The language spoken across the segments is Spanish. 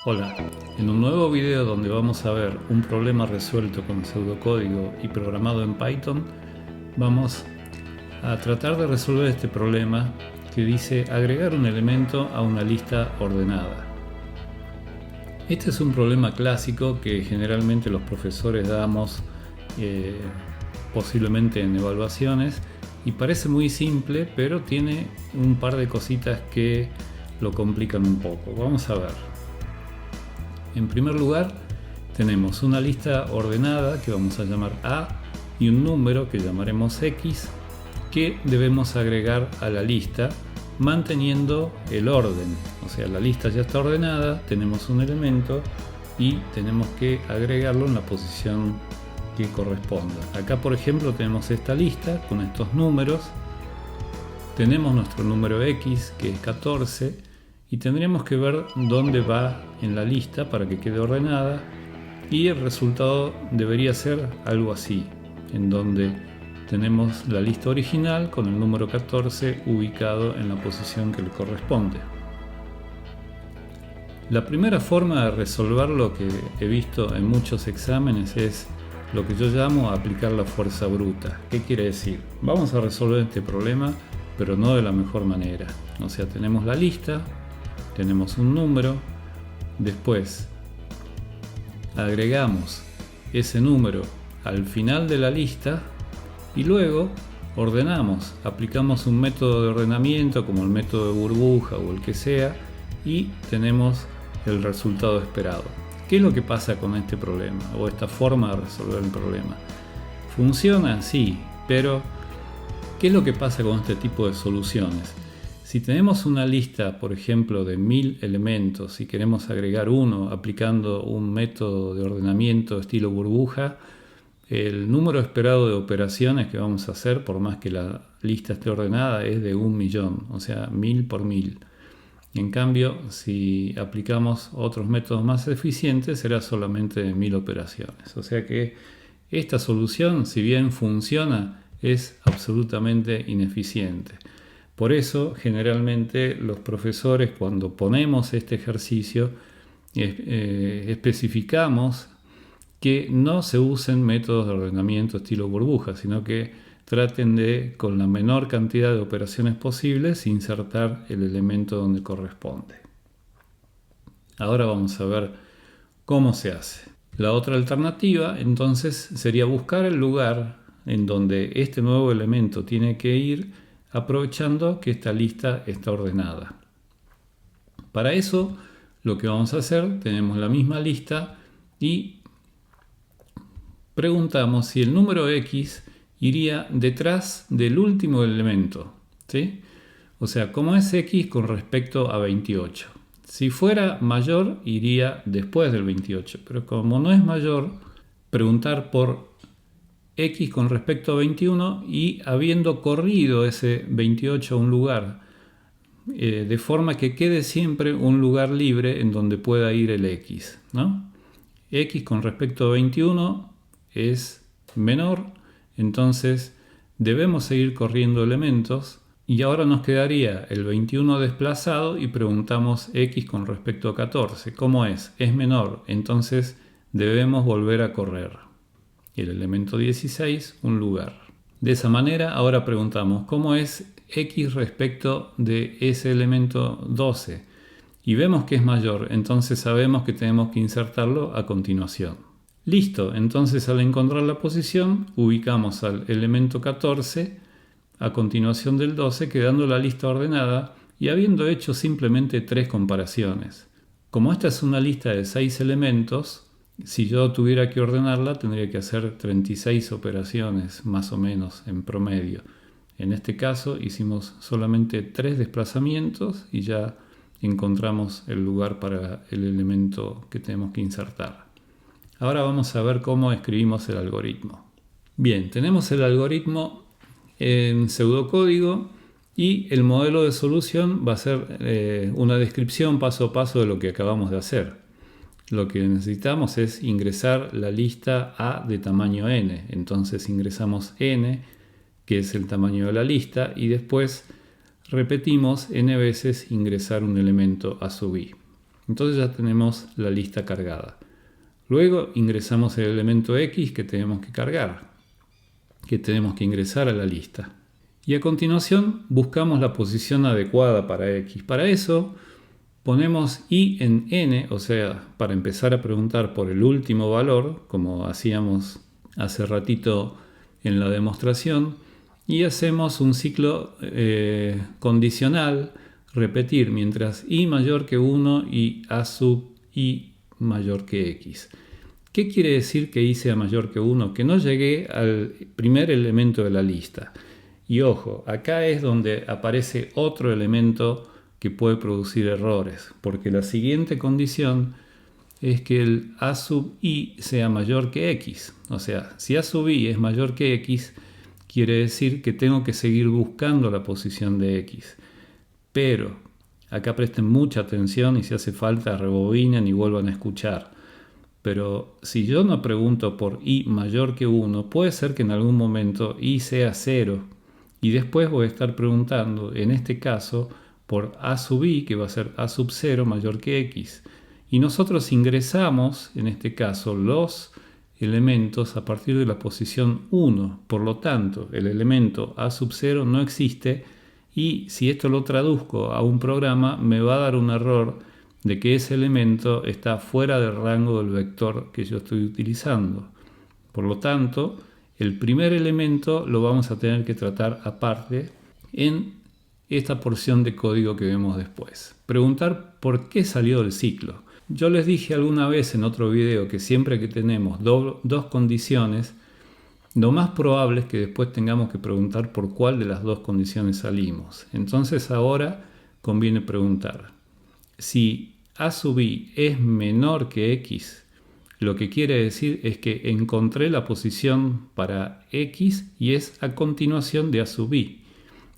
Hola, en un nuevo video donde vamos a ver un problema resuelto con pseudocódigo y programado en Python, vamos a tratar de resolver este problema que dice agregar un elemento a una lista ordenada. Este es un problema clásico que generalmente los profesores damos posiblemente en evaluaciones y parece muy simple, pero tiene un par de cositas que lo complican un poco. Vamos a ver. En primer lugar, tenemos una lista ordenada que vamos a llamar A y un número que llamaremos X que debemos agregar a la lista manteniendo el orden. O sea, la lista ya está ordenada, tenemos un elemento y tenemos que agregarlo en la posición que corresponda. Acá, por ejemplo, tenemos esta lista con estos números. Tenemos nuestro número X, que es 14, y tendríamos que ver dónde va en la lista para que quede ordenada, y el resultado debería ser algo así, en donde tenemos la lista original con el número 14 ubicado en la posición que le corresponde. La primera forma de resolver lo que he visto en muchos exámenes es lo que yo llamo aplicar la fuerza bruta. ¿Qué quiere decir? Vamos a resolver este problema, pero no de la mejor manera. O sea, tenemos la lista, tenemos un número, después agregamos ese número al final de la lista y luego ordenamos, aplicamos un método de ordenamiento como el método de burbuja o el que sea y tenemos el resultado esperado. ¿Qué es lo que pasa con este problema o esta forma de resolver el problema? ¿Funciona? Sí, pero ¿qué es lo que pasa con este tipo de soluciones? Si tenemos una lista, por ejemplo, de 1000 elementos y queremos agregar uno aplicando un método de ordenamiento estilo burbuja, el número esperado de operaciones que vamos a hacer, por más que la lista esté ordenada, es de 1.000.000, o sea, 1000 por 1000. En cambio, si aplicamos otros métodos más eficientes, será solamente de 1000 operaciones. O sea que esta solución, si bien funciona, es absolutamente ineficiente. Por eso, generalmente, los profesores, cuando ponemos este ejercicio, especificamos que no se usen métodos de ordenamiento estilo burbuja, sino que traten de, con la menor cantidad de operaciones posibles, insertar el elemento donde corresponde. Ahora vamos a ver cómo se hace. La otra alternativa, entonces, sería buscar el lugar en donde este nuevo elemento tiene que ir, aprovechando que esta lista está ordenada. Para eso, lo que vamos a hacer, tenemos la misma lista y preguntamos si el número X iría detrás del último elemento, ¿sí? O sea, ¿cómo es X con respecto a 28? Si fuera mayor, iría después del 28, pero como no es mayor, preguntar por X con respecto a 21 y habiendo corrido ese 28 a un lugar, de forma que quede siempre un lugar libre en donde pueda ir el X, ¿no? X con respecto a 21 es menor, entonces debemos seguir corriendo elementos y ahora nos quedaría el 21 desplazado y preguntamos X con respecto a 14. ¿Cómo es? Es menor, entonces debemos volver a correr. El elemento 16, un lugar. De esa manera ahora preguntamos ¿cómo es X respecto de ese elemento 12? Y vemos que es mayor, entonces sabemos que tenemos que insertarlo a continuación. Listo, entonces al encontrar la posición, ubicamos al elemento 14 a continuación del 12, quedando la lista ordenada y habiendo hecho simplemente 3 comparaciones. Como esta es una lista de 6 elementos, si yo tuviera que ordenarla, tendría que hacer 36 operaciones, más o menos, en promedio. En este caso, hicimos solamente 3 desplazamientos y ya encontramos el lugar para el elemento que tenemos que insertar. Ahora vamos a ver cómo escribimos el algoritmo. Bien, tenemos el algoritmo en pseudocódigo y el modelo de solución va a ser una descripción paso a paso de lo que acabamos de hacer. Lo que necesitamos es ingresar la lista A de tamaño n. Entonces ingresamos n, que es el tamaño de la lista, y después repetimos n veces ingresar un elemento a sub i. Entonces ya tenemos la lista cargada. Luego ingresamos el elemento X que tenemos que cargar, que tenemos que ingresar a la lista. Y a continuación buscamos la posición adecuada para X. Para eso ponemos I en N, o sea, para empezar a preguntar por el último valor, como hacíamos hace ratito en la demostración, y hacemos un ciclo condicional, repetir mientras I mayor que 1 y A sub I mayor que X. ¿Qué quiere decir que I sea mayor que 1? Que no llegué al primer elemento de la lista. Y ojo, acá es donde aparece otro elemento que puede producir errores, porque la siguiente condición es que el A sub I sea mayor que X. O sea, si A sub I es mayor que X, quiere decir que tengo que seguir buscando la posición de X. Pero, acá presten mucha atención y si hace falta rebobinen y vuelvan a escuchar. Pero si yo no pregunto por I mayor que 1, puede ser que en algún momento I sea 0. Y después voy a estar preguntando, en este caso, por A sub I, que va a ser A sub 0 mayor que X. Y nosotros ingresamos, en este caso, los elementos a partir de la posición 1. Por lo tanto, el elemento A sub 0 no existe y si esto lo traduzco a un programa, me va a dar un error de que ese elemento está fuera del rango del vector que yo estoy utilizando. Por lo tanto, el primer elemento lo vamos a tener que tratar aparte en esta porción de código que vemos después. Preguntar por qué salió del ciclo. Yo les dije alguna vez en otro video que siempre que tenemos dos condiciones, lo más probable es que después tengamos que preguntar por cuál de las dos condiciones salimos. Entonces ahora conviene preguntar. Si A sub I es menor que X, lo que quiere decir es que encontré la posición para X y es a continuación de A sub I.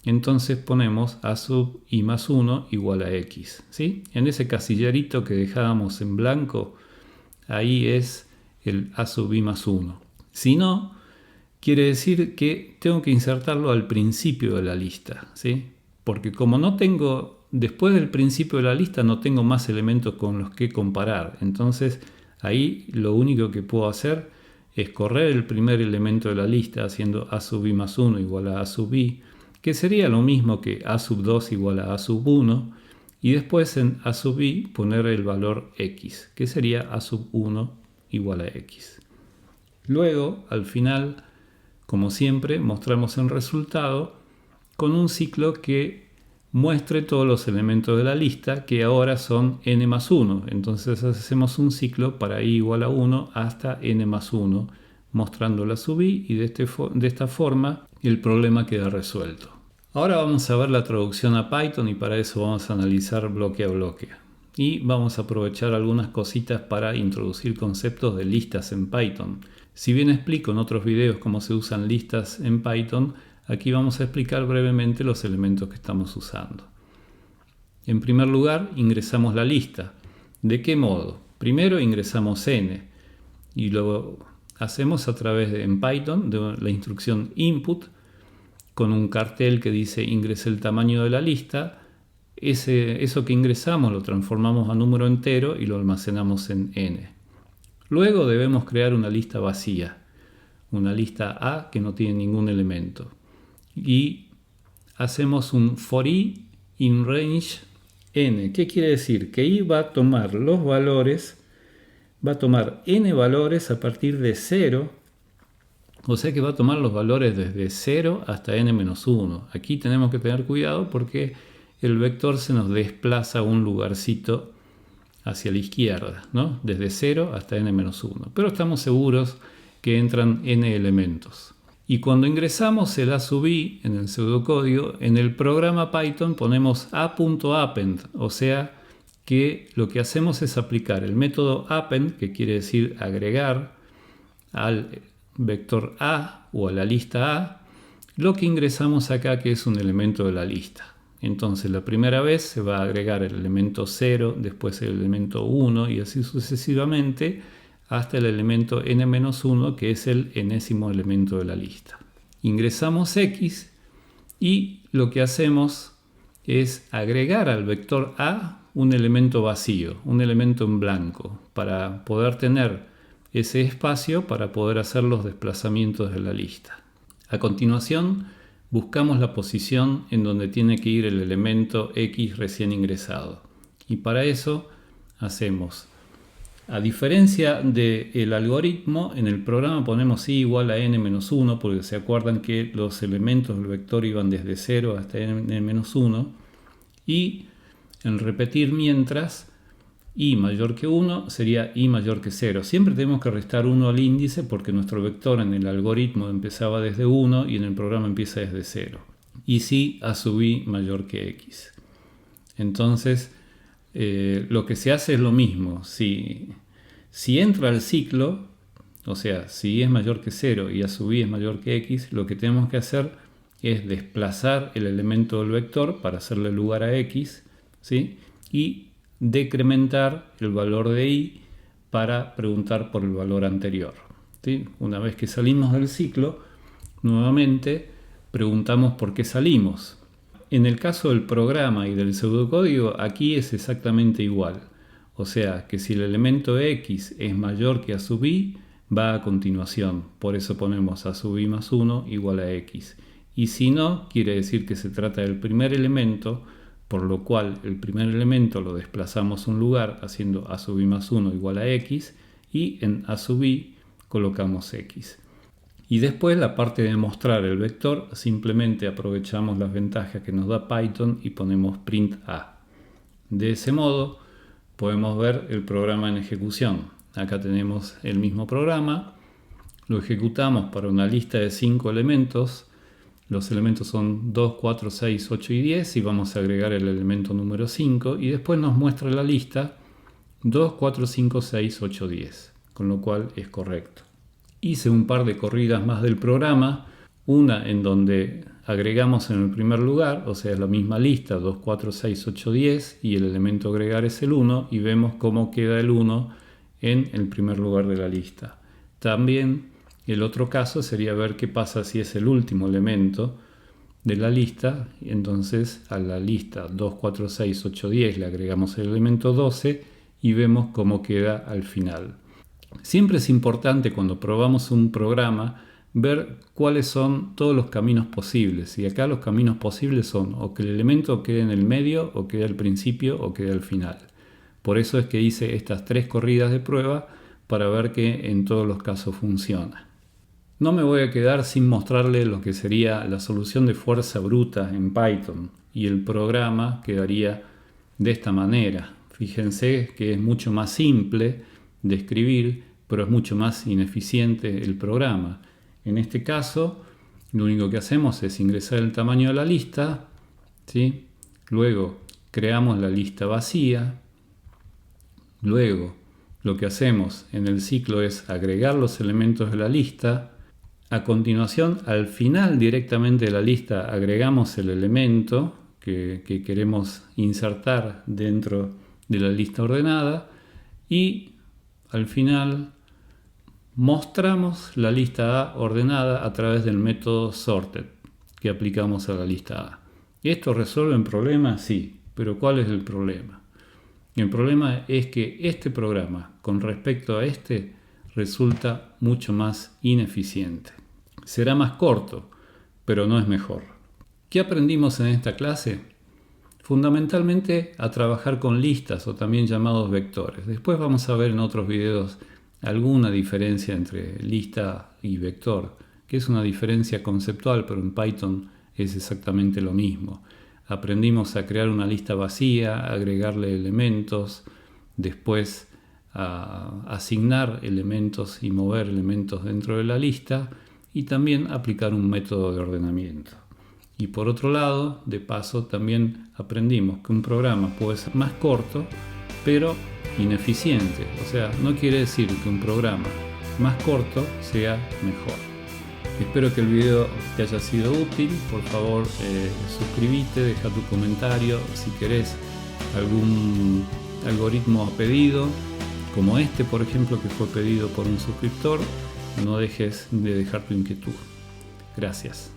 Entonces ponemos A sub I más 1 igual a X. ¿Sí? En ese casillerito que dejábamos en blanco, ahí es el A sub I más 1. Si no, quiere decir que tengo que insertarlo al principio de la lista. ¿Sí? Porque como no tengo... Después del principio de la lista no tengo más elementos con los que comparar. Entonces ahí lo único que puedo hacer es correr el primer elemento de la lista haciendo A sub I más 1 igual a A sub I, que sería lo mismo que A sub 2 igual a A sub 1, y después en A sub I poner el valor X, que sería A sub 1 igual a X. Luego, al final, como siempre, mostramos el resultado con un ciclo que muestre todos los elementos de la lista, que ahora son n más 1. Entonces hacemos un ciclo para i igual a 1 hasta n más 1, mostrando la sub i, y de esta forma el problema queda resuelto. Ahora vamos a ver la traducción a Python y para eso vamos a analizar bloque a bloque. Y vamos a aprovechar algunas cositas para introducir conceptos de listas en Python. Si bien explico en otros videos cómo se usan listas en Python, aquí vamos a explicar brevemente los elementos que estamos usando. En primer lugar, ingresamos la lista. ¿De qué modo? Primero ingresamos n y lo hacemos a través de, en Python, de la instrucción input con un cartel que dice ingrese el tamaño de la lista. Eso que ingresamos lo transformamos a número entero y lo almacenamos en n. Luego debemos crear una lista vacía, una lista A que no tiene ningún elemento. Y hacemos un for i in range n. ¿Qué quiere decir? Que i va a tomar los valores, va a tomar n valores a partir de 0, o sea que va a tomar los valores desde 0 hasta n-1. Aquí tenemos que tener cuidado porque el vector se nos desplaza a un lugarcito hacia la izquierda, ¿no? Desde 0 hasta n-1. Pero estamos seguros que entran n elementos. Y cuando ingresamos el A sub i en el pseudocódigo, en el programa Python ponemos a.append, o sea que lo que hacemos es aplicar el método append, que quiere decir agregar al vector A o a la lista A, lo que ingresamos acá que es un elemento de la lista. Entonces la primera vez se va a agregar el elemento 0, después el elemento 1 y así sucesivamente, hasta el elemento n-1, que es el enésimo elemento de la lista. Ingresamos X y lo que hacemos es agregar al vector A un elemento vacío, un elemento en blanco, para poder tener ese espacio para poder hacer los desplazamientos de la lista. A continuación, buscamos la posición en donde tiene que ir el elemento X recién ingresado. Y para eso hacemos, a diferencia del algoritmo, en el programa ponemos i igual a n-1, porque se acuerdan que los elementos del vector iban desde 0 hasta n-1, y en repetir mientras, i mayor que 1 sería i mayor que 0. Siempre tenemos que restar 1 al índice porque nuestro vector en el algoritmo empezaba desde 1 y en el programa empieza desde 0. Y si a sub i mayor que x. Entonces, lo que se hace es lo mismo. Si entra al ciclo, o sea, si i es mayor que 0 y a sub i es mayor que x, lo que tenemos que hacer es desplazar el elemento del vector para hacerle lugar a x, ¿sí? Y decrementar el valor de i para preguntar por el valor anterior, ¿sí? Una vez que salimos del ciclo, nuevamente preguntamos por qué salimos. En el caso del programa y del pseudocódigo, aquí es exactamente igual. O sea, que si el elemento x es mayor que a sub i, va a continuación. Por eso ponemos a sub i más 1 igual a x. Y si no, quiere decir que se trata del primer elemento, por lo cual el primer elemento lo desplazamos un lugar haciendo a sub i más 1 igual a x, y en a sub i colocamos x. Y después la parte de mostrar el vector, simplemente aprovechamos las ventajas que nos da Python y ponemos print a. De ese modo podemos ver el programa en ejecución. Acá tenemos el mismo programa, lo ejecutamos para una lista de 5 elementos. Los elementos son 2, 4, 6, 8 y 10 y vamos a agregar el elemento número 5 y después nos muestra la lista 2, 4, 5, 6, 8, 10, con lo cual es correcto. Hice un par de corridas más del programa, una en donde agregamos en el primer lugar, o sea es la misma lista 2, 4, 6, 8, 10 y el elemento agregar es el 1 y vemos cómo queda el 1 en el primer lugar de la lista. También el otro caso sería ver qué pasa si es el último elemento de la lista. Entonces a la lista 2, 4, 6, 8, 10 le agregamos el elemento 12 y vemos cómo queda al final. Siempre es importante cuando probamos un programa ver cuáles son todos los caminos posibles. Y acá los caminos posibles son o que el elemento quede en el medio, o quede al principio, o quede al final. Por eso es que hice estas 3 corridas de prueba para ver que en todos los casos funciona. No me voy a quedar sin mostrarle lo que sería la solución de fuerza bruta en Python, y el programa quedaría de esta manera. Fíjense que es mucho más simple de escribir, pero es mucho más ineficiente el programa. En este caso, lo único que hacemos es ingresar el tamaño de la lista, ¿sí? Luego creamos la lista vacía, luego lo que hacemos en el ciclo es agregar los elementos de la lista. A continuación, al final directamente de la lista agregamos el elemento que queremos insertar dentro de la lista ordenada y al final mostramos la lista A ordenada a través del método sorted que aplicamos a la lista A. ¿Esto resuelve un problema? Sí, pero ¿cuál es el problema? El problema es que este programa con respecto a este resulta mucho más ineficiente. Será más corto, pero no es mejor. ¿Qué aprendimos en esta clase? Fundamentalmente a trabajar con listas o también llamados vectores. Después vamos a ver en otros videos alguna diferencia entre lista y vector, que es una diferencia conceptual, pero en Python es exactamente lo mismo. Aprendimos a crear una lista vacía, agregarle elementos, después a asignar elementos y mover elementos dentro de la lista y también aplicar un método de ordenamiento. Y por otro lado, de paso, también aprendimos que un programa puede ser más corto, pero ineficiente. O sea, no quiere decir que un programa más corto sea mejor. Espero que el video te haya sido útil. Por favor, suscríbete, deja tu comentario. Si querés algún algoritmo a pedido, como este, por ejemplo, que fue pedido por un suscriptor, no dejes de dejar tu inquietud. Gracias.